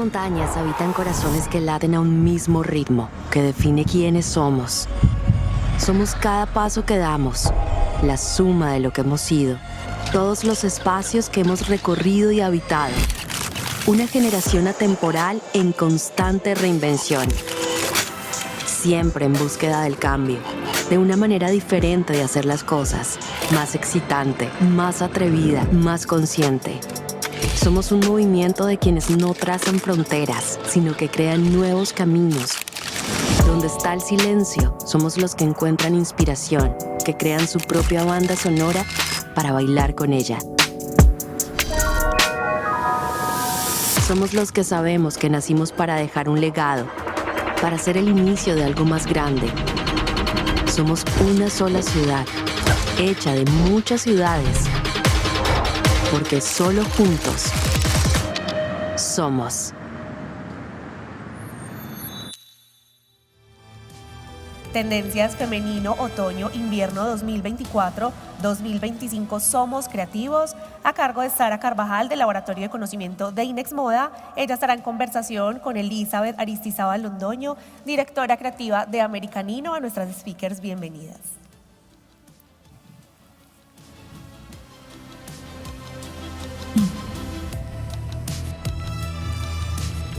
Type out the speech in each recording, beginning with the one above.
montañas habitan corazones que laten a un mismo ritmo, que define quiénes somos. Somos cada paso que damos, la suma de lo que hemos sido, todos los espacios que hemos recorrido y habitado. Una generación atemporal en constante reinvención. Siempre en búsqueda del cambio, de una manera diferente de hacer las cosas, más excitante, más atrevida, más consciente. Somos un movimiento de quienes no trazan fronteras, sino que crean nuevos caminos. Donde está el silencio, somos los que encuentran inspiración, que crean su propia banda sonora para bailar con ella. Somos los que sabemos que nacimos para dejar un legado, para ser el inicio de algo más grande. Somos una sola ciudad, hecha de muchas ciudades, porque solo juntos somos. Tendencias femenino, otoño, invierno 2024-2025 Somos Creativos, a cargo de Sara Carvajal del Laboratorio de Conocimiento de Inex Moda. Ella estará en conversación con Elizabeth Aristizábal Londoño, directora creativa de Americanino. A nuestras speakers, bienvenidas.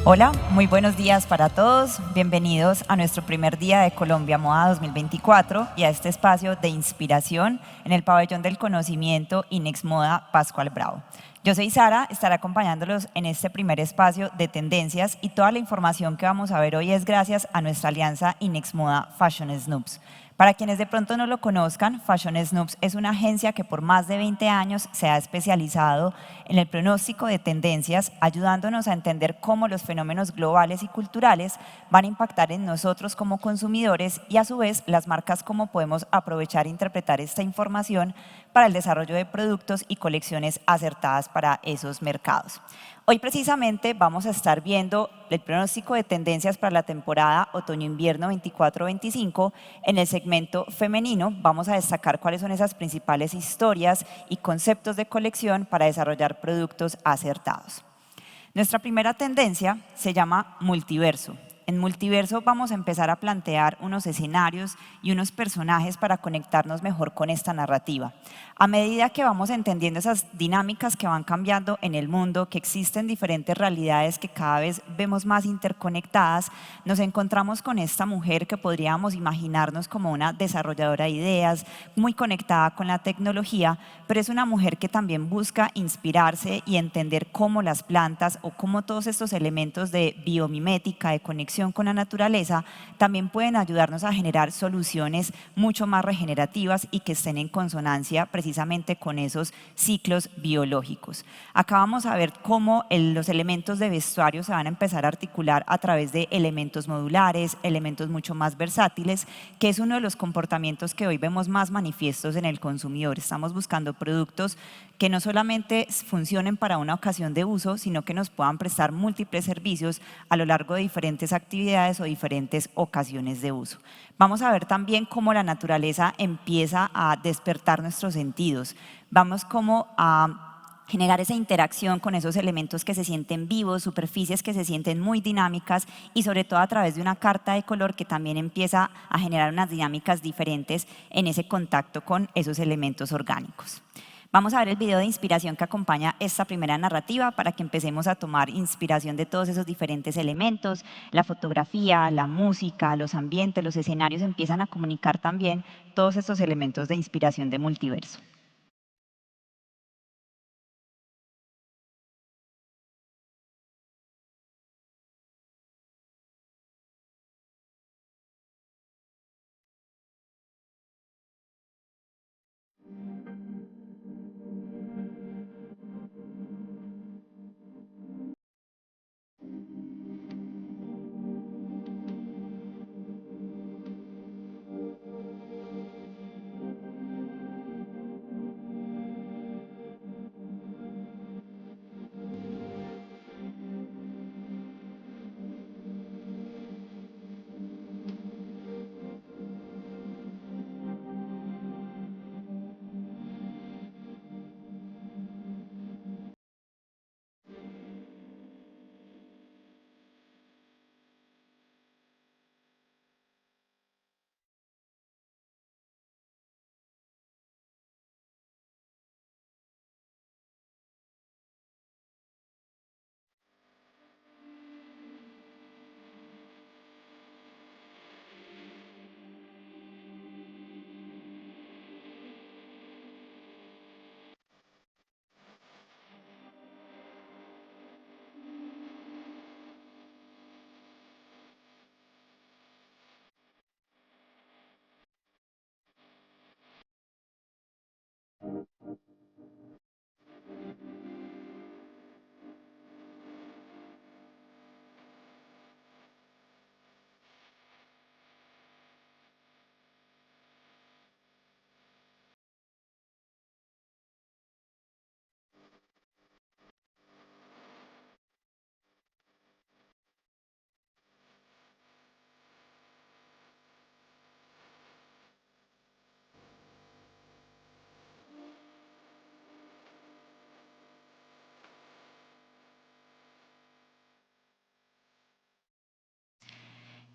Hola, muy buenos días para todos. Bienvenidos a nuestro primer día de Colombia Moda 2024 y a este espacio de inspiración en el Pabellón del Conocimiento Inex Moda Pascual Bravo. Yo soy Sara, estaré acompañándolos en este primer espacio de tendencias y toda la información que vamos a ver hoy es gracias a nuestra alianza Inex Moda Fashion Snoops. Para quienes de pronto no lo conozcan, Fashion Snoops es una agencia que por más de 20 años se ha especializado en el pronóstico de tendencias, ayudándonos a entender cómo los fenómenos globales y culturales van a impactar en nosotros como consumidores y a su vez las marcas cómo podemos aprovechar e interpretar esta información para el desarrollo de productos y colecciones acertadas para esos mercados. Hoy precisamente vamos a estar viendo el pronóstico de tendencias para la temporada otoño-invierno 24-25 en el segmento femenino. Vamos a destacar cuáles son esas principales historias y conceptos de colección para desarrollar productos acertados. Nuestra primera tendencia se llama multiverso. En multiverso vamos a empezar a plantear unos escenarios y unos personajes para conectarnos mejor con esta narrativa. A medida que vamos entendiendo esas dinámicas que van cambiando en el mundo, que existen diferentes realidades que cada vez vemos más interconectadas, nos encontramos con esta mujer que podríamos imaginarnos como una desarrolladora de ideas, muy conectada con la tecnología, pero es una mujer que también busca inspirarse y entender cómo las plantas o cómo todos estos elementos de biomimética, de conexión con la naturaleza, también pueden ayudarnos a generar soluciones mucho más regenerativas y que estén en consonancia precisamente con esos ciclos biológicos. Acá vamos a ver cómo los elementos de vestuario se van a empezar a articular a través de elementos modulares, elementos mucho más versátiles, que es uno de los comportamientos que hoy vemos más manifiestos en el consumidor. Estamos buscando productos que no solamente funcionen para una ocasión de uso, sino que nos puedan prestar múltiples servicios a lo largo de diferentes actividades o diferentes ocasiones de uso. Vamos a ver también cómo la naturaleza empieza a despertar nuestros sentidos. Vamos cómo a generar esa interacción con esos elementos que se sienten vivos, superficies que se sienten muy dinámicas y sobre todo a través de una carta de color que también empieza a generar unas dinámicas diferentes en ese contacto con esos elementos orgánicos. Vamos a ver el video de inspiración que acompaña esta primera narrativa para que empecemos a tomar inspiración de todos esos diferentes elementos. La fotografía, la música, los ambientes, los escenarios empiezan a comunicar también todos estos elementos de inspiración de multiverso.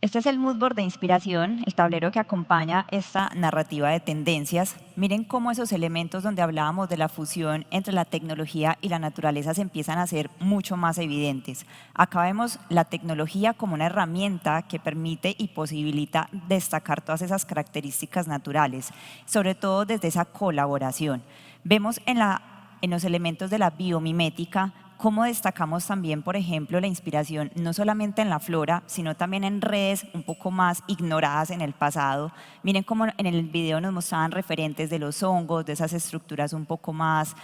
Este es el moodboard de inspiración, el tablero que acompaña esta narrativa de tendencias. Miren cómo esos elementos donde hablábamos de la fusión entre la tecnología y la naturaleza se empiezan a hacer mucho más evidentes. Acá vemos la tecnología como una herramienta que permite y posibilita destacar todas esas características naturales, sobre todo desde esa colaboración. Vemos en los elementos de la biomimética cómo destacamos también, por ejemplo, la inspiración no solamente en la flora, sino también en redes un poco más ignoradas en el pasado. Miren cómo en el video nos mostraban referentes de los hongos, de esas estructuras un poco más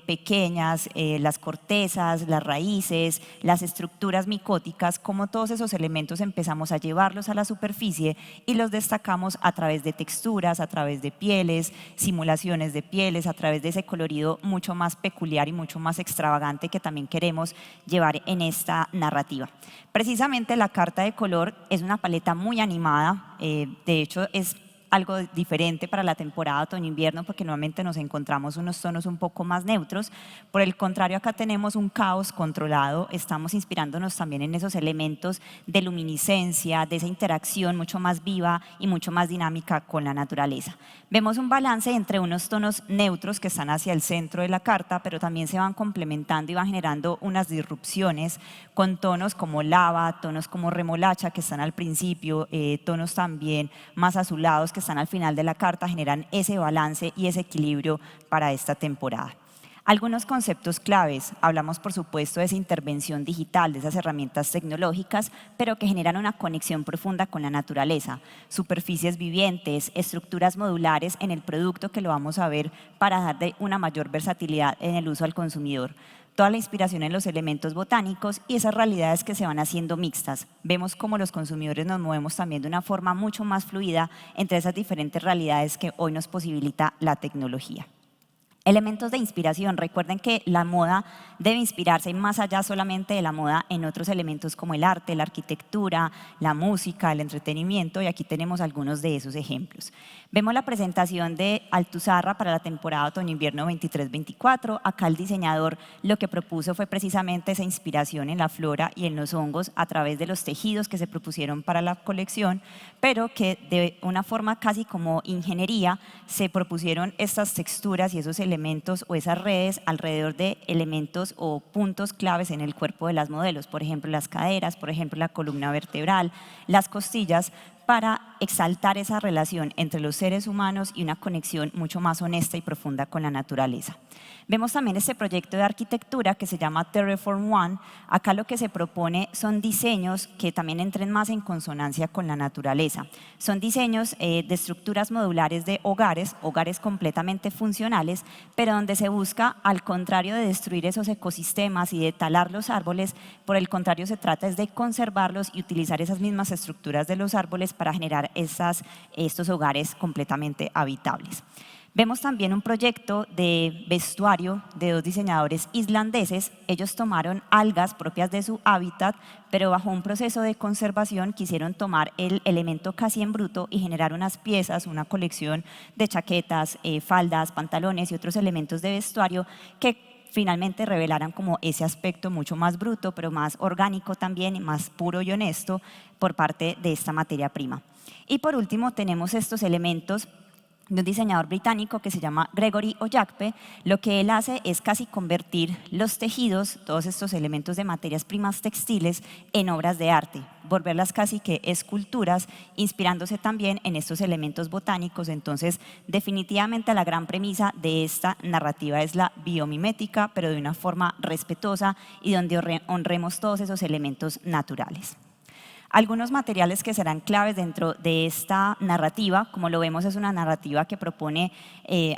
pequeñas, las cortezas, las raíces, las estructuras micóticas, cómo todos esos elementos empezamos a llevarlos a la superficie y los destacamos a través de texturas, a través de pieles, simulaciones de pieles, a través de ese colorido mucho más peculiar y mucho más extravagante que también queremos llevar en esta narrativa. Precisamente la carta de color es una paleta muy animada, de hecho es algo diferente para la temporada otoño-invierno porque normalmente nos encontramos unos tonos un poco más neutros. Por el contrario, acá tenemos un caos controlado, estamos inspirándonos también en esos elementos de luminiscencia, de esa interacción mucho más viva y mucho más dinámica con la naturaleza. Vemos un balance entre unos tonos neutros que están hacia el centro de la carta, pero también se van complementando y van generando unas disrupciones con tonos como lava, tonos como remolacha que están al principio, tonos también más azulados que están al final de la carta, generan ese balance y ese equilibrio para esta temporada. Algunos conceptos claves, hablamos por supuesto de esa intervención digital, de esas herramientas tecnológicas, pero que generan una conexión profunda con la naturaleza, superficies vivientes, estructuras modulares en el producto que lo vamos a ver para darle una mayor versatilidad en el uso al consumidor. Toda la inspiración en los elementos botánicos y esas realidades que se van haciendo mixtas. Vemos cómo los consumidores nos movemos también de una forma mucho más fluida entre esas diferentes realidades que hoy nos posibilita la tecnología. Elementos de inspiración. Recuerden que la moda debe inspirarse más allá solamente de la moda en otros elementos como el arte, la arquitectura, la música, el entretenimiento, y aquí tenemos algunos de esos ejemplos. Vemos la presentación de Altuzarra para la temporada otoño-invierno 23-24. Acá el diseñador lo que propuso fue precisamente esa inspiración en la flora y en los hongos a través de los tejidos que se propusieron para la colección, pero que de una forma casi como ingeniería se propusieron estas texturas y esos elementos o esas redes alrededor de elementos o puntos claves en el cuerpo de las modelos, por ejemplo las caderas, por ejemplo la columna vertebral, las costillas, para exaltar esa relación entre los seres humanos y una conexión mucho más honesta y profunda con la naturaleza. Vemos también este proyecto de arquitectura que se llama Terraform One. Acá lo que se propone son diseños que también entren más en consonancia con la naturaleza. Son diseños de estructuras modulares de hogares completamente funcionales, pero donde se busca, al contrario de destruir esos ecosistemas y de talar los árboles, por el contrario se trata es de conservarlos y utilizar esas mismas estructuras de los árboles para generar estos hogares completamente habitables. Vemos también un proyecto de vestuario de dos diseñadores islandeses. Ellos tomaron algas propias de su hábitat, pero bajo un proceso de conservación quisieron tomar el elemento casi en bruto y generar unas piezas, una colección de chaquetas, faldas, pantalones y otros elementos de vestuario que finalmente revelaran como ese aspecto mucho más bruto, pero más orgánico también, más puro y honesto por parte de esta materia prima. Y por último tenemos estos elementos de un diseñador británico que se llama Gregory Ojakpe. Lo que él hace es casi convertir los tejidos, todos estos elementos de materias primas textiles, en obras de arte, volverlas casi que esculturas, inspirándose también en estos elementos botánicos. Entonces, definitivamente la gran premisa de esta narrativa es la biomimética, pero de una forma respetuosa y donde honremos todos esos elementos naturales. Algunos materiales que serán claves dentro de esta narrativa, como lo vemos, es una narrativa que propone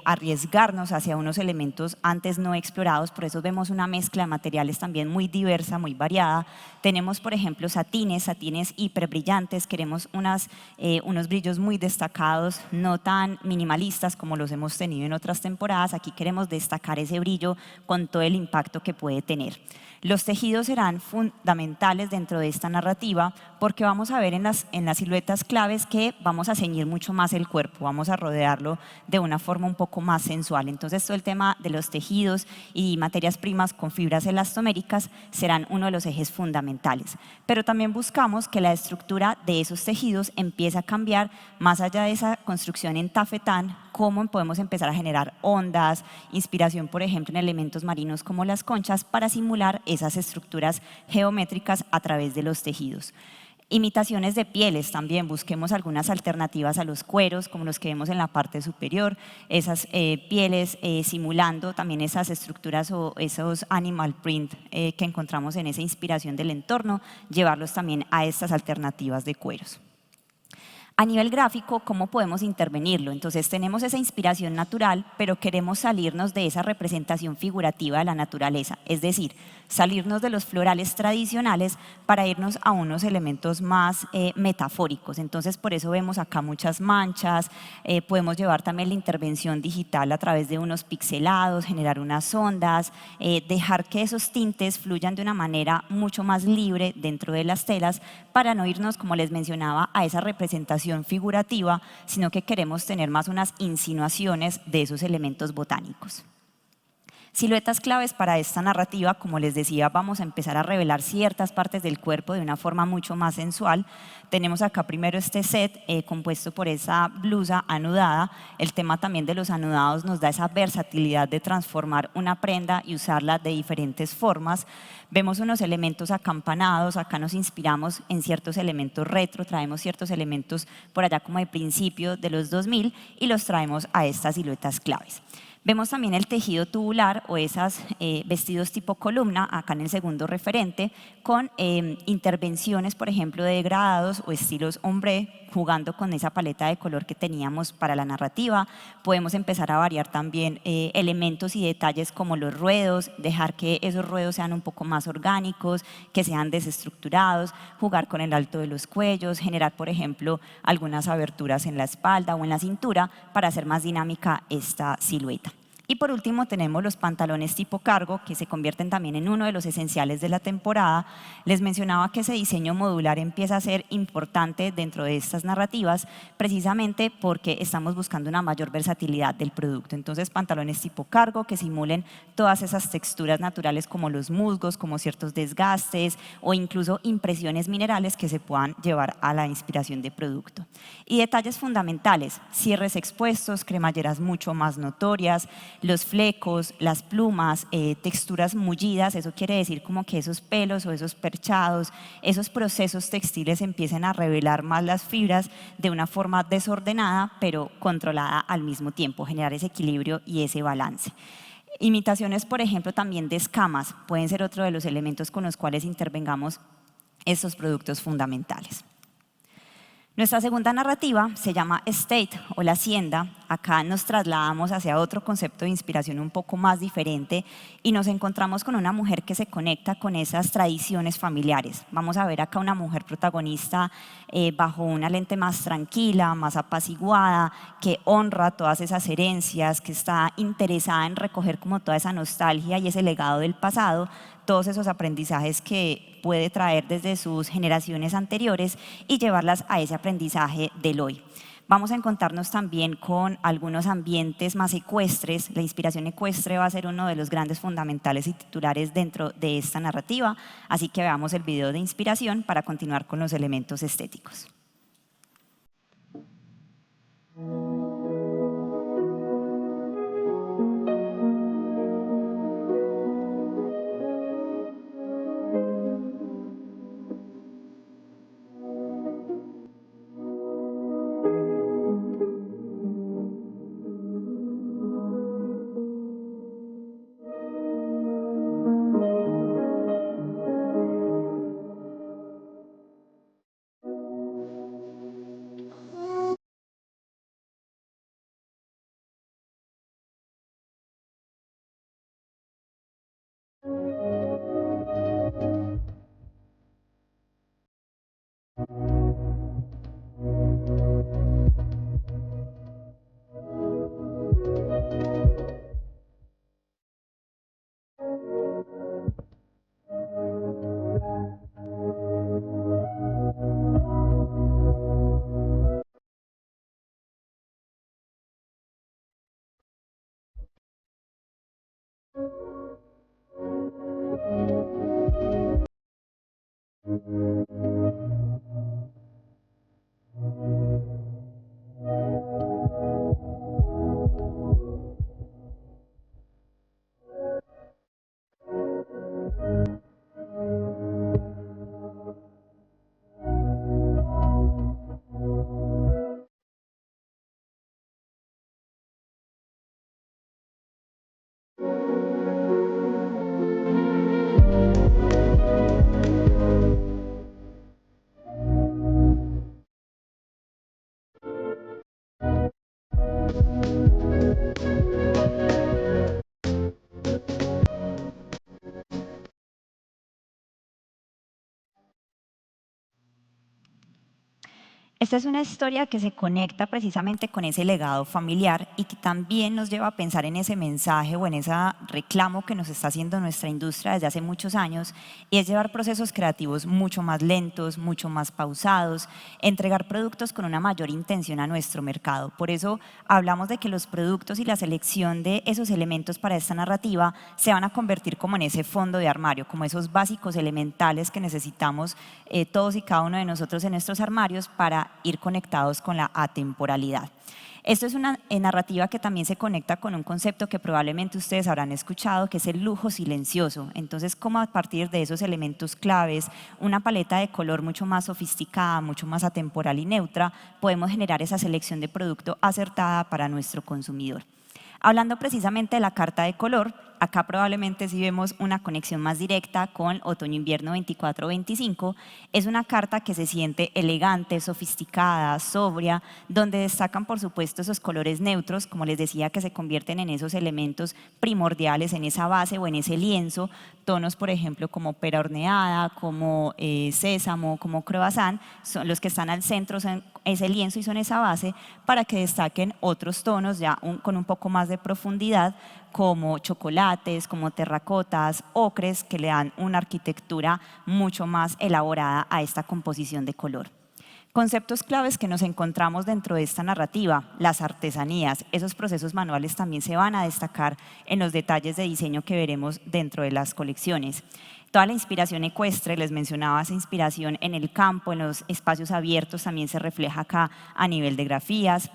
arriesgarnos hacia unos elementos antes no explorados, por eso vemos una mezcla de materiales también muy diversa, muy variada. Tenemos, por ejemplo, satines hiperbrillantes, queremos unos brillos muy destacados, no tan minimalistas como los hemos tenido en otras temporadas. Aquí queremos destacar ese brillo con todo el impacto que puede tener. Los tejidos serán fundamentales dentro de esta narrativa porque vamos a ver en las siluetas claves que vamos a ceñir mucho más el cuerpo, vamos a rodearlo de una forma un poco más sensual. Entonces todo el tema de los tejidos y materias primas con fibras elastoméricas serán uno de los ejes fundamentales. Pero también buscamos que la estructura de esos tejidos empiece a cambiar más allá de esa construcción en tafetán, cómo podemos empezar a generar ondas, inspiración, por ejemplo, en elementos marinos como las conchas, para simular esas estructuras geométricas a través de los tejidos. Imitaciones de pieles también, busquemos algunas alternativas a los cueros, como los que vemos en la parte superior, esas pieles simulando también esas estructuras o esos animal print que encontramos en esa inspiración del entorno, llevarlos también a estas alternativas de cueros. A nivel gráfico, ¿cómo podemos intervenirlo? Entonces tenemos esa inspiración natural, pero queremos salirnos de esa representación figurativa de la naturaleza, es decir, salirnos de los florales tradicionales para irnos a unos elementos más metafóricos. Entonces por eso vemos acá muchas manchas, podemos llevar también la intervención digital a través de unos pixelados, generar unas ondas, dejar que esos tintes fluyan de una manera mucho más libre dentro de las telas para no irnos, como les mencionaba, a esa representación figurativa, sino que queremos tener más unas insinuaciones de esos elementos botánicos. Siluetas claves para esta narrativa, como les decía, vamos a empezar a revelar ciertas partes del cuerpo de una forma mucho más sensual. Tenemos acá primero este set compuesto por esa blusa anudada. El tema también de los anudados nos da esa versatilidad de transformar una prenda y usarla de diferentes formas. Vemos unos elementos acampanados, acá nos inspiramos en ciertos elementos retro, traemos ciertos elementos por allá como de principio de los 2000 y los traemos a estas siluetas claves. Vemos también el tejido tubular o esos vestidos tipo columna, acá en el segundo referente, con intervenciones, por ejemplo, de degradados o estilos ombre, jugando con esa paleta de color que teníamos para la narrativa. Podemos empezar a variar también elementos y detalles como los ruedos, dejar que esos ruedos sean un poco más orgánicos, que sean desestructurados, jugar con el alto de los cuellos, generar, por ejemplo, algunas aberturas en la espalda o en la cintura para hacer más dinámica esta silueta. Y por último tenemos los pantalones tipo cargo, que se convierten también en uno de los esenciales de la temporada. Les mencionaba que ese diseño modular empieza a ser importante dentro de estas narrativas, precisamente porque estamos buscando una mayor versatilidad del producto. Entonces, pantalones tipo cargo que simulen todas esas texturas naturales como los musgos, como ciertos desgastes o incluso impresiones minerales que se puedan llevar a la inspiración de producto. Y detalles fundamentales, cierres expuestos, cremalleras mucho más notorias, los flecos, las plumas, texturas mullidas, eso quiere decir como que esos pelos o esos perchados, esos procesos textiles empiecen a revelar más las fibras de una forma desordenada pero controlada al mismo tiempo, generar ese equilibrio y ese balance. Imitaciones, por ejemplo, también de escamas pueden ser otro de los elementos con los cuales intervengamos estos productos fundamentales. Nuestra segunda narrativa se llama Estate o la hacienda. Acá nos trasladamos hacia otro concepto de inspiración un poco más diferente y nos encontramos con una mujer que se conecta con esas tradiciones familiares. Vamos a ver acá una mujer protagonista bajo una lente más tranquila, más apaciguada, que honra todas esas herencias, que está interesada en recoger como toda esa nostalgia y ese legado del pasado, todos esos aprendizajes que puede traer desde sus generaciones anteriores y llevarlas a ese aprendizaje del hoy. Vamos a encontrarnos también con algunos ambientes más ecuestres. La inspiración ecuestre va a ser uno de los grandes fundamentales y titulares dentro de esta narrativa, así que veamos el video de inspiración para continuar con los elementos estéticos. Esta es una historia que se conecta precisamente con ese legado familiar y que también nos lleva a pensar en ese mensaje o en ese reclamo que nos está haciendo nuestra industria desde hace muchos años, y es llevar procesos creativos mucho más lentos, mucho más pausados, entregar productos con una mayor intención a nuestro mercado. Por eso hablamos de que los productos y la selección de esos elementos para esta narrativa se van a convertir como en ese fondo de armario, como esos básicos elementales que necesitamos todos y cada uno de nosotros en nuestros armarios para ir conectados con la atemporalidad. Esto es una narrativa que también se conecta con un concepto que probablemente ustedes habrán escuchado, que es el lujo silencioso. Entonces, cómo a partir de esos elementos claves, una paleta de color mucho más sofisticada, mucho más atemporal y neutra, podemos generar esa selección de producto acertada para nuestro consumidor. Hablando precisamente de la carta de color, acá probablemente sí vemos una conexión más directa con otoño-invierno 24-25. Es una carta que se siente elegante, sofisticada, sobria, donde destacan por supuesto esos colores neutros, como les decía, que se convierten en esos elementos primordiales en esa base o en ese lienzo. Tonos, por ejemplo, como pera horneada, como sésamo, como croissant, son los que están al centro, son ese lienzo y son esa base, para que destaquen otros tonos ya con un poco más de profundidad, como chocolates, como terracotas, ocres, que le dan una arquitectura mucho más elaborada a esta composición de color. Conceptos claves que nos encontramos dentro de esta narrativa: las artesanías. Esos procesos manuales también se van a destacar en los detalles de diseño que veremos dentro de las colecciones. Toda la inspiración ecuestre, les mencionaba esa inspiración en el campo, en los espacios abiertos, también se refleja acá a nivel de grafías.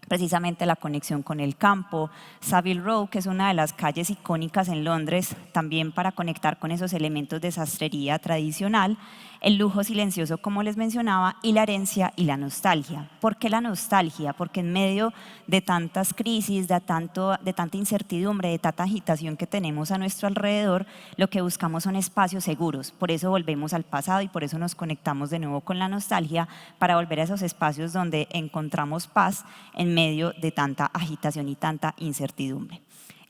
Precisamente la conexión con el campo. Savile Row, que es una de las calles icónicas en Londres, también para conectar con esos elementos de sastrería tradicional. El lujo silencioso, como les mencionaba, y la herencia y la nostalgia. ¿Por qué la nostalgia? Porque en medio de tantas crisis, de tanta incertidumbre, de tanta agitación que tenemos a nuestro alrededor, lo que buscamos son espacios seguros. Por eso volvemos al pasado y por eso nos conectamos de nuevo con la nostalgia, para volver a esos espacios donde encontramos paz en medio de tanta agitación y tanta incertidumbre.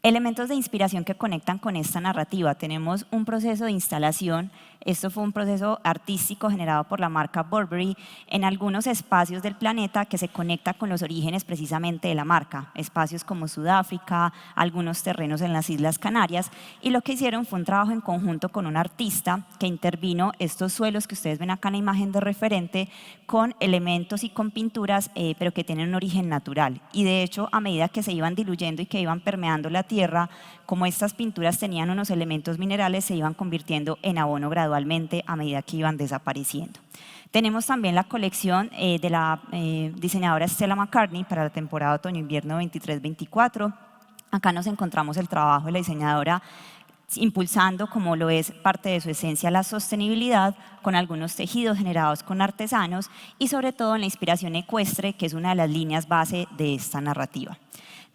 Elementos de inspiración que conectan con esta narrativa. Tenemos un proceso de instalación. Esto fue un proceso artístico generado por la marca Burberry en algunos espacios del planeta que se conecta con los orígenes precisamente de la marca. Espacios como Sudáfrica, algunos terrenos en las Islas Canarias, y lo que hicieron fue un trabajo en conjunto con un artista que intervino estos suelos que ustedes ven acá en la imagen de referente con elementos y con pinturas, pero que tienen un origen natural. Y de hecho, a medida que se iban diluyendo y que iban permeando la tierra, como estas pinturas tenían unos elementos minerales, se iban convirtiendo en abono gradualmente a medida que iban desapareciendo. Tenemos también la colección de la diseñadora Stella McCartney para la temporada otoño-invierno 23-24. Acá nos encontramos el trabajo de la diseñadora impulsando, como lo es parte de su esencia, la sostenibilidad, con algunos tejidos generados con artesanos y sobre todo en la inspiración ecuestre, que es una de las líneas base de esta narrativa.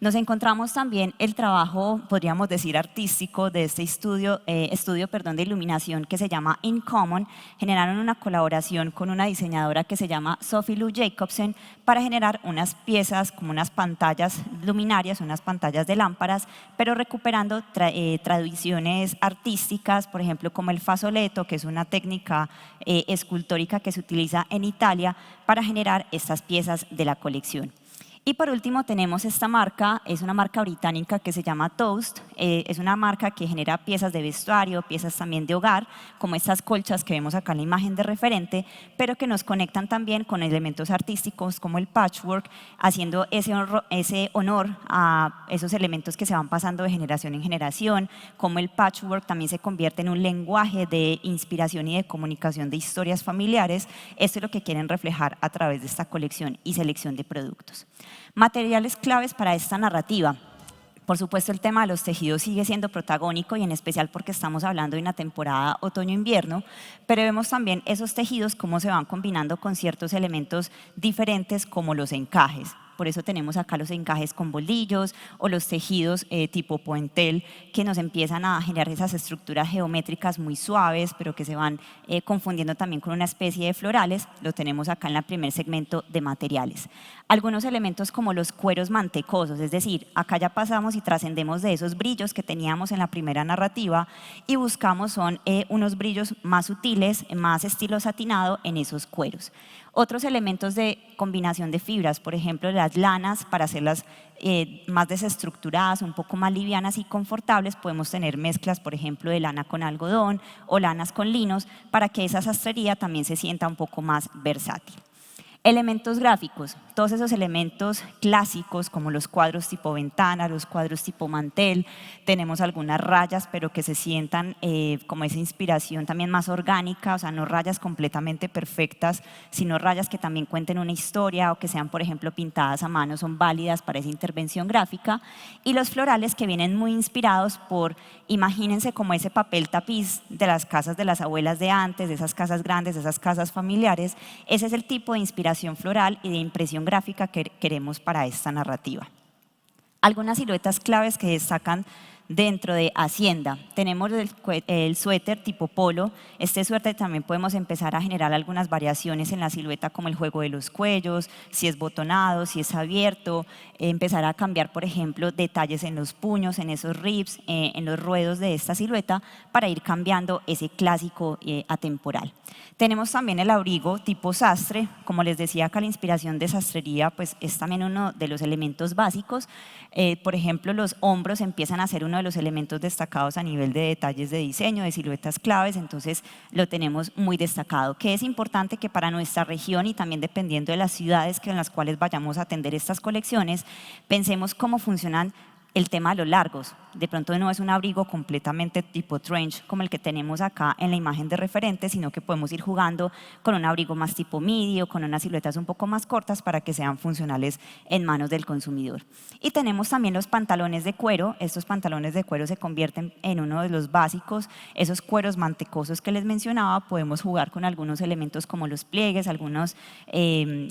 Nos encontramos también el trabajo, podríamos decir, artístico de este estudio de iluminación que se llama In Common. Generaron una colaboración con una diseñadora que se llama Sophie Lou Jacobsen para generar unas piezas como unas pantallas luminarias, unas pantallas de lámparas, pero recuperando tradiciones artísticas, por ejemplo, como el fazzoletto, que es una técnica escultórica que se utiliza en Italia para generar estas piezas de la colección. Y por último tenemos esta marca, es una marca británica que se llama Toast. Es una marca que genera piezas de vestuario, piezas también de hogar, como estas colchas que vemos acá en la imagen de referente, pero que nos conectan también con elementos artísticos como el patchwork, haciendo ese honor a esos elementos que se van pasando de generación en generación, como el patchwork también se convierte en un lenguaje de inspiración y de comunicación de historias familiares. Esto es lo que quieren reflejar a través de esta colección y selección de productos. Materiales claves para esta narrativa. Por supuesto, el tema de los tejidos sigue siendo protagónico y en especial porque estamos hablando de una temporada otoño-invierno, pero vemos también esos tejidos cómo se van combinando con ciertos elementos diferentes como los encajes. Por eso tenemos acá los encajes con boldillos o los tejidos tipo pointel, que nos empiezan a generar esas estructuras geométricas muy suaves, pero que se van confundiendo también con una especie de florales. Lo tenemos acá en el primer segmento de materiales. Algunos elementos como los cueros mantecosos, es decir, acá ya pasamos y trascendemos de esos brillos que teníamos en la primera narrativa y buscamos unos brillos más sutiles, más estilo satinado en esos cueros. Otros elementos de combinación de fibras, por ejemplo, las lanas, para hacerlas más desestructuradas, un poco más livianas y confortables, podemos tener mezclas, por ejemplo, de lana con algodón o lanas con linos, para que esa sastrería también se sienta un poco más versátil. Elementos gráficos, todos esos elementos clásicos como los cuadros tipo ventana, los cuadros tipo mantel, tenemos algunas rayas pero que se sientan como esa inspiración también más orgánica, o sea, no rayas completamente perfectas, sino rayas que también cuenten una historia o que sean, por ejemplo, pintadas a mano, son válidas para esa intervención gráfica. Y los florales que vienen muy inspirados por, imagínense como ese papel tapiz de las casas de las abuelas de antes, de esas casas grandes, de esas casas familiares, ese es el tipo de inspiración floral y de impresión gráfica que queremos para esta narrativa. Algunas siluetas claves que destacan dentro de Hacienda. Tenemos el suéter tipo polo. Este suéter también podemos empezar a generar algunas variaciones en la silueta, como el juego de los cuellos, si es botonado, si es abierto, empezar a cambiar, por ejemplo, detalles en los puños, en esos ribs, en los ruedos de esta silueta, para ir cambiando ese clásico atemporal. Tenemos también el abrigo tipo sastre. Como les decía acá, la inspiración de sastrería pues, es también uno de los elementos básicos. Por ejemplo, los hombros empiezan a ser uno de los elementos destacados a nivel de detalles de diseño, de siluetas claves, entonces lo tenemos muy destacado. Que es importante que para nuestra región y también dependiendo de las ciudades en las cuales vayamos a atender estas colecciones, pensemos cómo funcionan el tema de los largos. De pronto no es un abrigo completamente tipo trench como el que tenemos acá en la imagen de referente, sino que podemos ir jugando con un abrigo más tipo midi o con unas siluetas un poco más cortas para que sean funcionales en manos del consumidor. Y tenemos también los pantalones de cuero. Estos pantalones de cuero se convierten en uno de los básicos. Esos cueros mantecosos que les mencionaba, podemos jugar con algunos elementos como los pliegues, algunos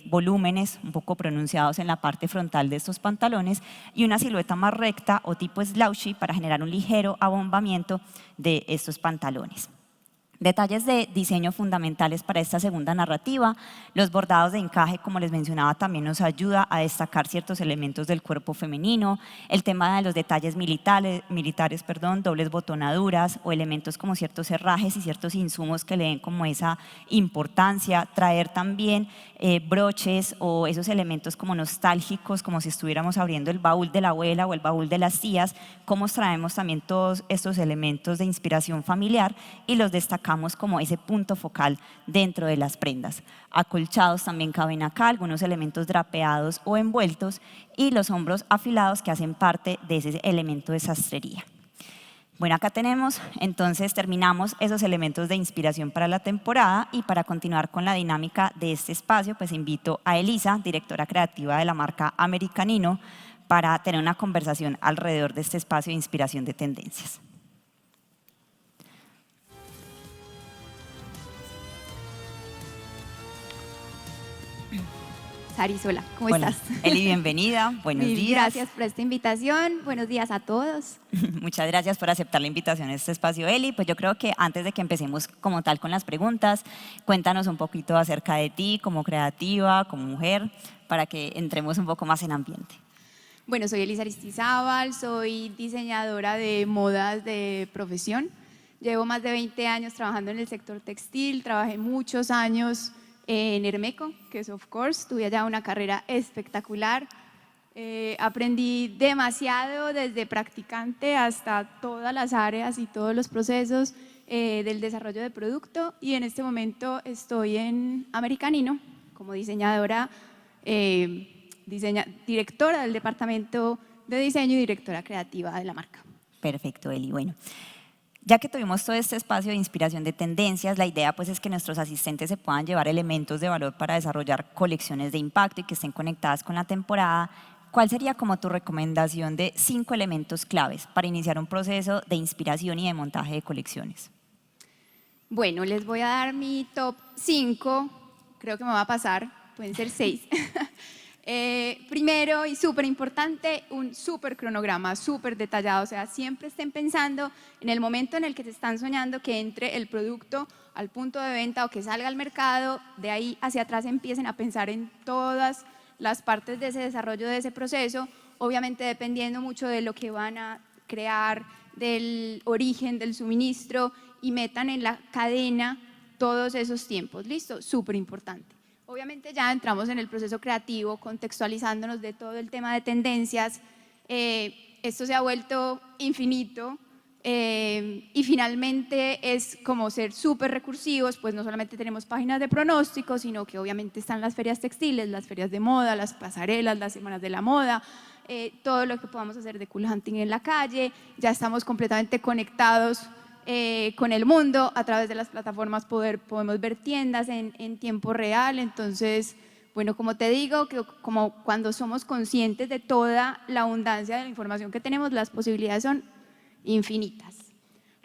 volúmenes un poco pronunciados en la parte frontal de estos pantalones y una silueta más recta o tipo slouchy para generar un ligero abombamiento de estos pantalones. Detalles de diseño fundamentales para esta segunda narrativa. Los bordados de encaje, como les mencionaba, también nos ayuda a destacar ciertos elementos del cuerpo femenino. El tema de los detalles militares, dobles botonaduras o elementos como ciertos herrajes y ciertos insumos que le den como esa importancia. Traer también broches o esos elementos como nostálgicos, como si estuviéramos abriendo el baúl de la abuela o el baúl de las tías. Cómo traemos también todos estos elementos de inspiración familiar y los destacamos como ese punto focal dentro de las prendas. Acolchados también caben acá, algunos elementos drapeados o envueltos y los hombros afilados que hacen parte de ese elemento de sastrería. Bueno, acá tenemos, entonces terminamos esos elementos de inspiración para la temporada y para continuar con la dinámica de este espacio, pues invito a Elisa, directora creativa de la marca Americanino, para tener una conversación alrededor de este espacio de inspiración de tendencias. Saris, hola, ¿cómo estás? Eli, bienvenida, buenos días. Gracias por esta invitación, buenos días a todos. Muchas gracias por aceptar la invitación a este espacio, Eli. Pues yo creo que antes de que empecemos como tal con las preguntas, cuéntanos un poquito acerca de ti como creativa, como mujer, para que entremos un poco más en ambiente. Bueno, soy Elisa Aristizábal, soy diseñadora de modas de profesión. Llevo más de 20 años trabajando en el sector textil, trabajé muchos años en Hermeco, que es of course, tuve allá una carrera espectacular. Aprendí demasiado desde practicante hasta todas las áreas y todos los procesos del desarrollo de producto y en este momento estoy en Americanino como diseñadora, directora del departamento de diseño y directora creativa de la marca. Perfecto, Eli. Bueno, ya que tuvimos todo este espacio de inspiración de tendencias, la idea pues es que nuestros asistentes se puedan llevar elementos de valor para desarrollar colecciones de impacto y que estén conectadas con la temporada. ¿Cuál sería como tu recomendación de 5 elementos claves para iniciar un proceso de inspiración y de montaje de colecciones? Bueno, les voy a dar mi top 5, creo que me va a pasar, pueden ser 6. Primero y súper importante, un súper cronograma, súper detallado, o sea, siempre estén pensando en el momento en el que se están soñando que entre el producto al punto de venta o que salga al mercado, de ahí hacia atrás empiecen a pensar en todas las partes de ese desarrollo, de ese proceso, obviamente dependiendo mucho de lo que van a crear, del origen del suministro y metan en la cadena todos esos tiempos, ¿listo? Súper importante. Obviamente ya entramos en el proceso creativo, contextualizándonos de todo el tema de tendencias. Esto se ha vuelto infinito y finalmente es como ser súper recursivos, pues no solamente tenemos páginas de pronóstico, sino que obviamente están las ferias textiles, las ferias de moda, las pasarelas, las semanas de la moda, todo lo que podamos hacer de cool hunting en la calle. Ya estamos completamente conectados con el mundo. A través de las plataformas podemos ver tiendas en tiempo real. Entonces, bueno, como te digo, que como cuando somos conscientes de toda la abundancia de la información que tenemos, las posibilidades son infinitas.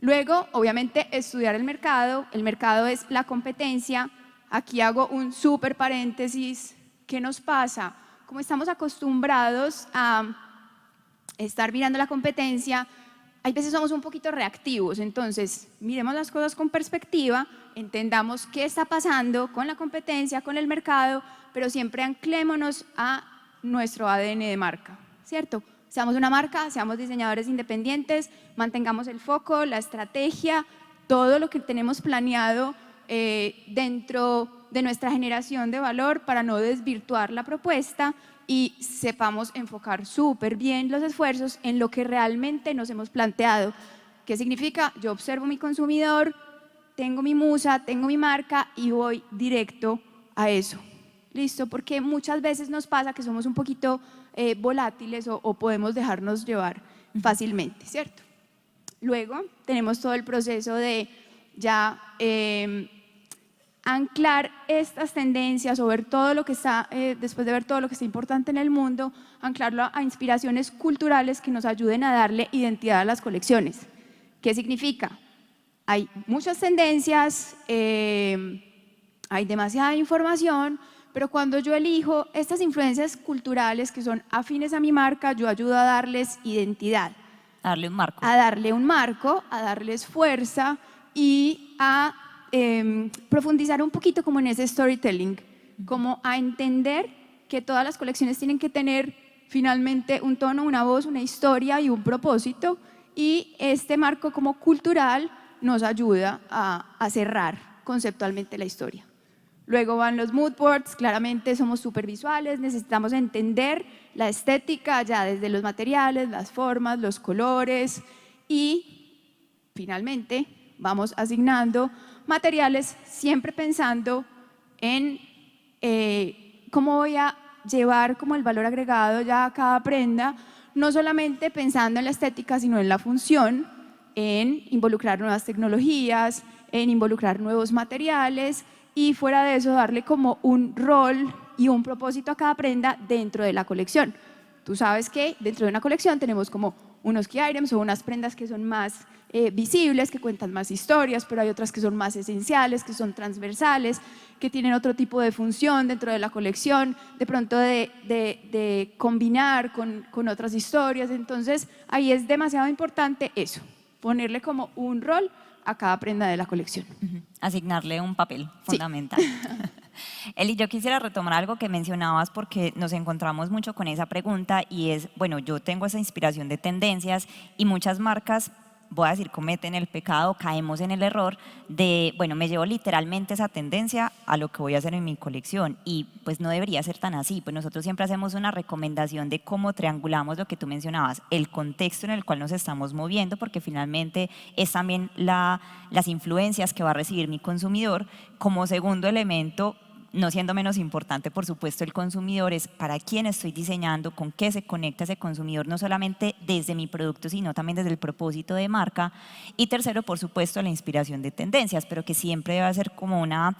Luego, obviamente, estudiar el mercado. El mercado es la competencia. Aquí hago un súper paréntesis. ¿Qué nos pasa? Como estamos acostumbrados a estar mirando la competencia, hay veces somos un poquito reactivos. Entonces, miremos las cosas con perspectiva, entendamos qué está pasando con la competencia, con el mercado, pero siempre anclémonos a nuestro ADN de marca, ¿cierto? Seamos una marca, seamos diseñadores independientes, mantengamos el foco, la estrategia, todo lo que tenemos planeado dentro de nuestra generación de valor para no desvirtuar la propuesta y sepamos enfocar súper bien los esfuerzos en lo que realmente nos hemos planteado. ¿Qué significa? Yo observo mi consumidor, tengo mi musa, tengo mi marca y voy directo a eso. ¿Listo? Porque muchas veces nos pasa que somos un poquito volátiles o podemos dejarnos llevar fácilmente, ¿cierto? Luego tenemos todo el proceso de ya anclar estas tendencias o ver todo lo que está, después de ver todo lo que está importante en el mundo, anclarlo a inspiraciones culturales que nos ayuden a darle identidad a las colecciones. ¿Qué significa? Hay muchas tendencias, hay demasiada información, pero cuando yo elijo estas influencias culturales que son afines a mi marca, yo ayudo a darles identidad. Darle un marco. A darle un marco, a darles fuerza y a profundizar un poquito como en ese storytelling, como a entender que todas las colecciones tienen que tener finalmente un tono, una voz, una historia y un propósito, y este marco como cultural nos ayuda a cerrar conceptualmente la historia. Luego van los mood boards. Claramente somos súper visuales, necesitamos entender la estética ya desde los materiales, las formas, los colores, y finalmente vamos asignando materiales siempre pensando en cómo voy a llevar como el valor agregado ya a cada prenda, no solamente pensando en la estética, sino en la función, en involucrar nuevas tecnologías, en involucrar nuevos materiales y fuera de eso darle como un rol y un propósito a cada prenda dentro de la colección. Tú sabes que dentro de una colección tenemos como unos key items o unas prendas que son más visibles, que cuentan más historias, pero hay otras que son más esenciales, que son transversales, que tienen otro tipo de función dentro de la colección, de pronto de combinar con otras historias. Entonces ahí es demasiado importante eso, ponerle como un rol a cada prenda de la colección. Asignarle un papel fundamental. Sí. Eli, yo quisiera retomar algo que mencionabas porque nos encontramos mucho con esa pregunta y es, bueno, yo tengo esa inspiración de tendencias y muchas marcas, voy a decir, cometen el pecado, caemos en el error de, bueno, me llevo literalmente esa tendencia a lo que voy a hacer en mi colección y pues no debería ser tan así. Pues nosotros siempre hacemos una recomendación de cómo triangulamos lo que tú mencionabas, el contexto en el cual nos estamos moviendo, porque finalmente es también las influencias que va a recibir mi consumidor. Como segundo elemento, no siendo menos importante, por supuesto, el consumidor es para quién estoy diseñando, con qué se conecta ese consumidor, no solamente desde mi producto, sino también desde el propósito de marca. Y tercero, por supuesto, la inspiración de tendencias, pero que siempre debe ser como una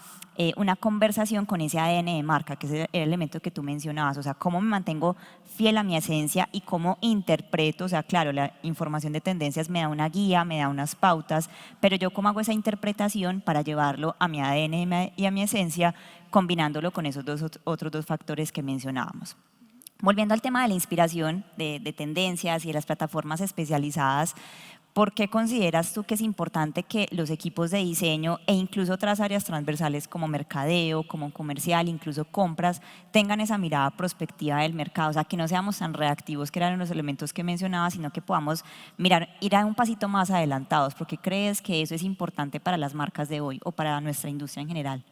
conversación con ese ADN de marca, que es el elemento que tú mencionabas, o sea, cómo me mantengo fiel a mi esencia y cómo interpreto, o sea, claro, la información de tendencias me da una guía, me da unas pautas, pero yo cómo hago esa interpretación para llevarlo a mi ADN y a mi esencia, combinándolo con esos otros dos factores que mencionábamos. Volviendo al tema de la inspiración de tendencias y de las plataformas especializadas, ¿por qué consideras tú que es importante que los equipos de diseño e incluso otras áreas transversales como mercadeo, como comercial, incluso compras, tengan esa mirada prospectiva del mercado? O sea, que no seamos tan reactivos, que eran los elementos que mencionaba, sino que podamos mirar, ir a un pasito más adelantados. ¿Por qué crees que eso es importante para las marcas de hoy o para nuestra industria en general?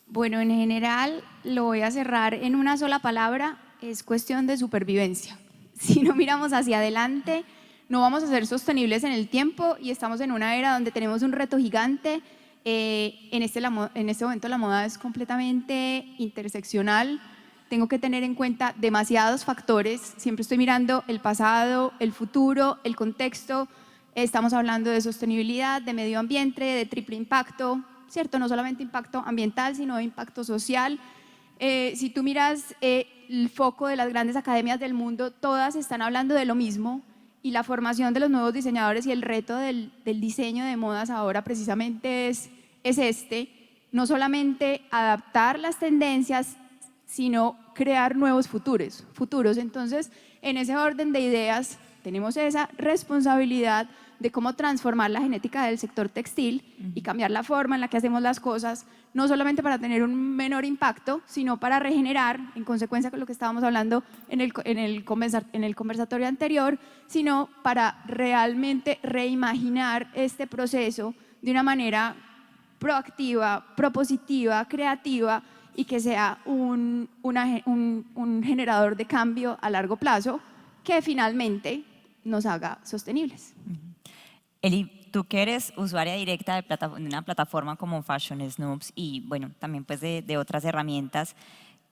Bueno, en general lo voy a cerrar en una sola palabra, es cuestión de supervivencia. Si no miramos hacia adelante, no vamos a ser sostenibles en el tiempo y estamos en una era donde tenemos un reto gigante. En este momento la moda es completamente interseccional. Tengo que tener en cuenta demasiados factores. Siempre estoy mirando el pasado, el futuro, el contexto. Estamos hablando de sostenibilidad, de medio ambiente, de triple impacto, ¿cierto? No solamente impacto ambiental, sino impacto social. Si tú miras el foco de las grandes academias del mundo, todas están hablando de lo mismo y la formación de los nuevos diseñadores y el reto del diseño de modas ahora precisamente es no solamente adaptar las tendencias, sino crear nuevos futuros. Entonces, en ese orden de ideas, tenemos esa responsabilidad de cómo transformar la genética del sector textil y cambiar la forma en la que hacemos las cosas, no solamente para tener un menor impacto, sino para regenerar, en consecuencia con lo que estábamos hablando en el conversatorio anterior, sino para realmente reimaginar este proceso de una manera proactiva, propositiva, creativa y que sea un generador de cambio a largo plazo que finalmente nos haga sostenibles. Eli, tú que eres usuaria directa de una plataforma como Fashion Snoops y bueno, también pues de otras herramientas,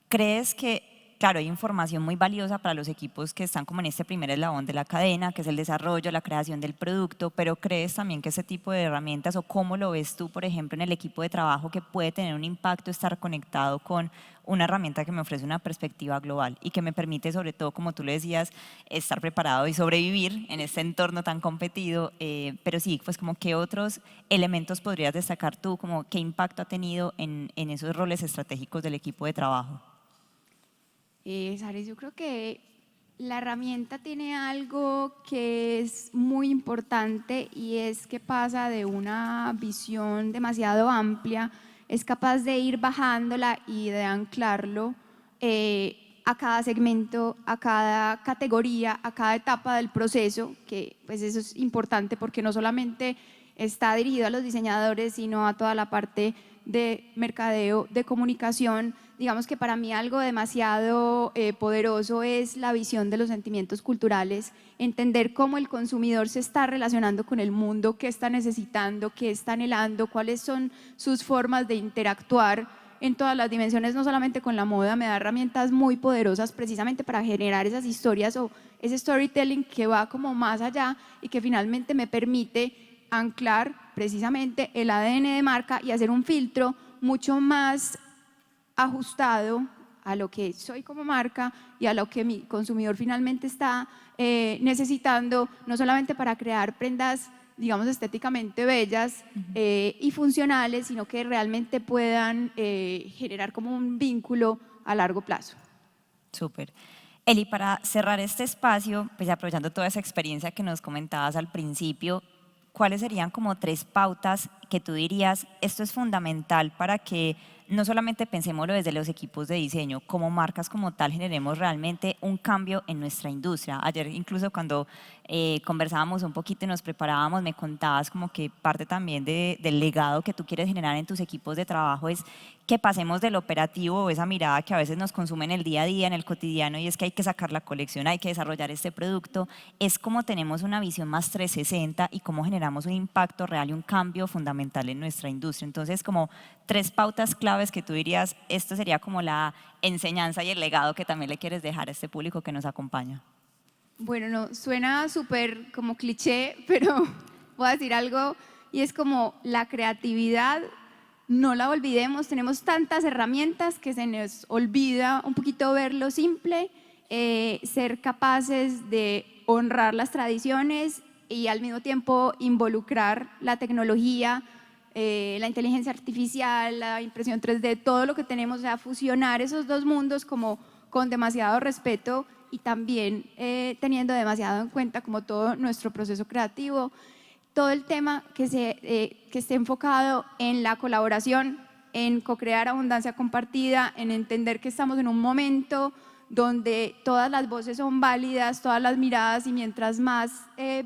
¿crees que, claro, hay información muy valiosa para los equipos que están como en este primer eslabón de la cadena, que es el desarrollo, la creación del producto, pero crees también que ese tipo de herramientas o cómo lo ves tú, por ejemplo, en el equipo de trabajo que puede tener un impacto estar conectado con una herramienta que me ofrece una perspectiva global y que me permite, sobre todo, como tú le decías, estar preparado y sobrevivir en este entorno tan competido? Pero sí, pues como qué otros elementos podrías destacar tú, como qué impacto ha tenido en esos roles estratégicos del equipo de trabajo. Sares, yo creo que la herramienta tiene algo que es muy importante y es que pasa de una visión demasiado amplia, es capaz de ir bajándola y de anclarlo a cada segmento, a cada categoría, a cada etapa del proceso, que pues eso es importante porque no solamente está dirigido a los diseñadores, sino a toda la parte de mercadeo, de comunicación. Digamos que para mí algo demasiado poderoso es la visión de los sentimientos culturales, entender cómo el consumidor se está relacionando con el mundo, qué está necesitando, qué está anhelando, cuáles son sus formas de interactuar en todas las dimensiones, no solamente con la moda. Me da herramientas muy poderosas precisamente para generar esas historias o ese storytelling que va como más allá y que finalmente me permite anclar precisamente el ADN de marca y hacer un filtro mucho más ajustado a lo que soy como marca y a lo que mi consumidor finalmente está necesitando, no solamente para crear prendas, digamos, estéticamente bellas y funcionales, sino que realmente puedan generar como un vínculo a largo plazo. Súper. Eli, para cerrar este espacio, pues aprovechando toda esa experiencia que nos comentabas al principio, ¿cuáles serían como 3 pautas que tú dirías, esto es fundamental para que no solamente pensémoslo desde los equipos de diseño, como marcas como tal generemos realmente un cambio en nuestra industria? Ayer incluso cuando conversábamos un poquito y nos preparábamos, me contabas como que parte también del legado que tú quieres generar en tus equipos de trabajo es que pasemos del operativo o esa mirada que a veces nos consume en el día a día, en el cotidiano, y es que hay que sacar la colección, hay que desarrollar este producto. Es como tenemos una visión más 360 y cómo generamos un impacto real y un cambio fundamental en nuestra industria. Entonces, como 3 pautas claves que tú dirías, esto sería como la enseñanza y el legado que también le quieres dejar a este público que nos acompaña. Bueno, no, suena súper como cliché, pero voy a decir algo y es como la creatividad. No la olvidemos, tenemos tantas herramientas que se nos olvida un poquito ver lo simple, ser capaces de honrar las tradiciones y al mismo tiempo involucrar la tecnología, la inteligencia artificial, la impresión 3D, todo lo que tenemos, o sea, fusionar esos dos mundos como con demasiado respeto y también teniendo demasiado en cuenta como todo nuestro proceso creativo. Todo el tema que esté enfocado en la colaboración, en co-crear abundancia compartida, en entender que estamos en un momento donde todas las voces son válidas, todas las miradas, y mientras más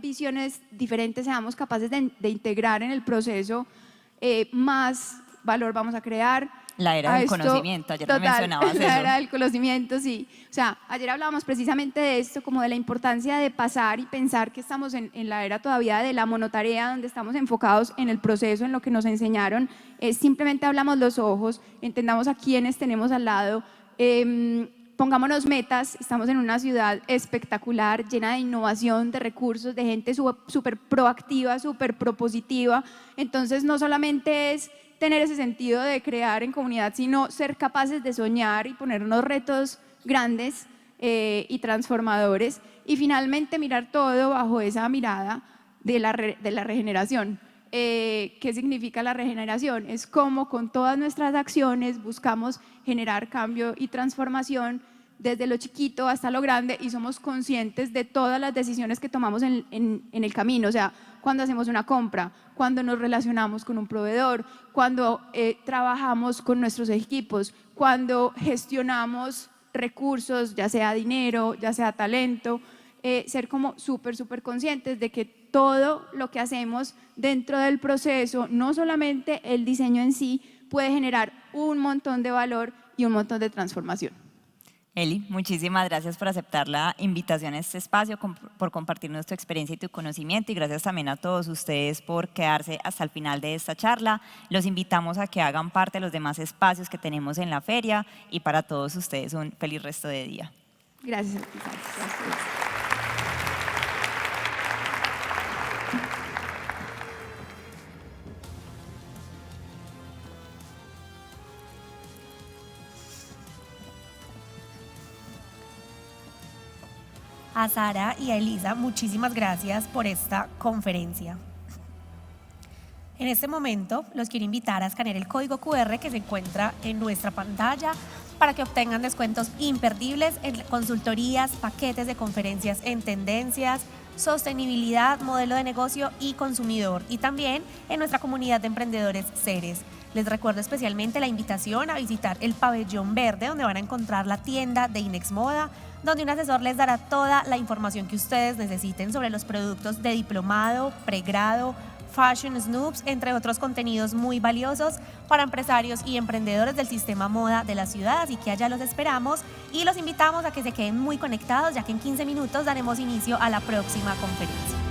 visiones diferentes seamos capaces de integrar en el proceso, más valor vamos a crear. La era a del esto, conocimiento, ayer me total, mencionabas la eso. era del conocimiento, sí. O sea, ayer hablábamos precisamente de esto, como de la importancia de pasar y pensar que estamos en la era todavía de la monotarea, donde estamos enfocados en el proceso, en lo que nos enseñaron. Simplemente hablamos los ojos, entendamos a quiénes tenemos al lado, pongámonos metas. Estamos en una ciudad espectacular, llena de innovación, de recursos, de gente súper proactiva, súper propositiva. Entonces, no solamente es tener ese sentido de crear en comunidad, sino ser capaces de soñar y ponernos retos grandes y transformadores, y finalmente mirar todo bajo esa mirada de la regeneración. ¿Qué significa la regeneración? Es cómo con todas nuestras acciones buscamos generar cambio y transformación desde lo chiquito hasta lo grande, y somos conscientes de todas las decisiones que tomamos en el camino. O sea, cuando hacemos una compra, cuando nos relacionamos con un proveedor, cuando trabajamos con nuestros equipos, cuando gestionamos recursos, ya sea dinero, ya sea talento, ser como súper conscientes de que todo lo que hacemos dentro del proceso, no solamente el diseño en sí, puede generar un montón de valor y un montón de transformación. Eli, muchísimas gracias por aceptar la invitación a este espacio, por compartirnos tu experiencia y tu conocimiento, y gracias también a todos ustedes por quedarse hasta el final de esta charla. Los invitamos a que hagan parte de los demás espacios que tenemos en la feria, y para todos ustedes un feliz resto de día. Gracias a ti. Gracias. A Sara y a Elisa, muchísimas gracias por esta conferencia. En este momento los quiero invitar a escanear el código QR que se encuentra en nuestra pantalla para que obtengan descuentos imperdibles en consultorías, paquetes de conferencias en tendencias, sostenibilidad, modelo de negocio y consumidor, y también en nuestra comunidad de emprendedores Ceres. Les recuerdo especialmente la invitación a visitar el pabellón verde, donde van a encontrar la tienda de Inex Moda, donde un asesor les dará toda la información que ustedes necesiten sobre los productos de diplomado, pregrado, Fashion Snoops, entre otros contenidos muy valiosos para empresarios y emprendedores del sistema moda de la ciudad. Así que allá los esperamos y los invitamos a que se queden muy conectados, ya que en 15 minutos daremos inicio a la próxima conferencia.